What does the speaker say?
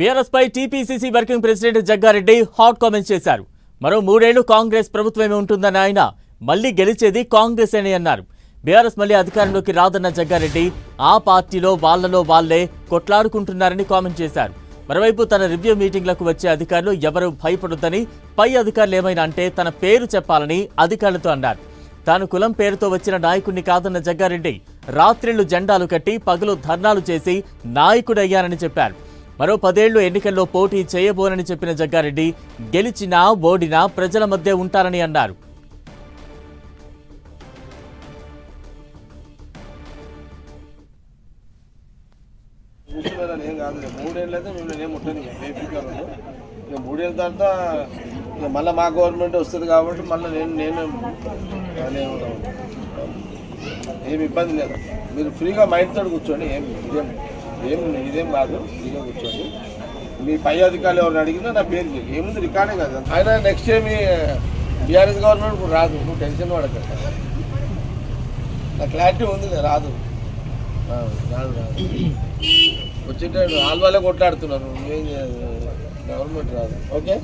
BRS పై TPCC working president Jaggareddy hot comments చేశారు. మరో 3 ఏళ్లు కాంగ్రెస్ ప్రభుత్వమే ఉంటుందని ఆయన మళ్లీ గెలిచేది కాంగ్రెస్ అని అన్నారు. బీఆర్ఎస్ మళ్లీ అధికారంలోకి రాదన్న జగ్గారెడ్డి ఆ పార్టీలో వాళ్లలో వాళ్లే కొట్లాడుకుంటున్నారని కామెంట్ చేశారు. మరోవైపు తన రివ్యూ మీటింగ్లకు వచ్చే అధికారులు ఎవరూ భయపడొద్దని, పై అధికారులు ఏమైనా అంటే తన పేరు చెప్పాలని అధికారులతో అన్నారు. తాను కులం పేరుతో వచ్చిన నాయకుడిని కాదన్న జగ్గారెడ్డి రాత్రిళ్లు జెండాలు కట్టి పగలు ధర్నాలు చేసి నాయకుడయ్యానని చెప్పారు. మరో 10 ఏళ్లు ఎన్నికల్లో పోటీ చేయబోనని చెప్పిన జగ్గారెడ్డి గెలిచినా ఓడినా ప్రజల మధ్య ఉంటారని అన్నారు. మూడేళ్ళ తర్వాత మళ్ళీ మా గవర్నమెంట్ వస్తుంది కాబట్టి మళ్ళీ నేను ఏమి ఇబ్బంది లేదు. మీరు ఫ్రీగా మైండ్ తోటి కూర్చోండి. ఇదేం కాదు, ఫ్రీగా కూర్చోండి. మీ పై అధికారులు ఎవరిని అడిగినా నా పేరు ఏముంది, రికార్డే కదా. ఆయన నెక్స్ట్ మీ బీఆర్ఎస్ గవర్నమెంట్ ఇప్పుడు రాదు, నువ్వు టెన్షన్ పడక. నా క్లారిటీ ఉంది, రాదు వచ్చేటప్పుడు ఆల్వాలే కొట్లాడుతున్నారు, గవర్నమెంట్ రాదు. ఓకే.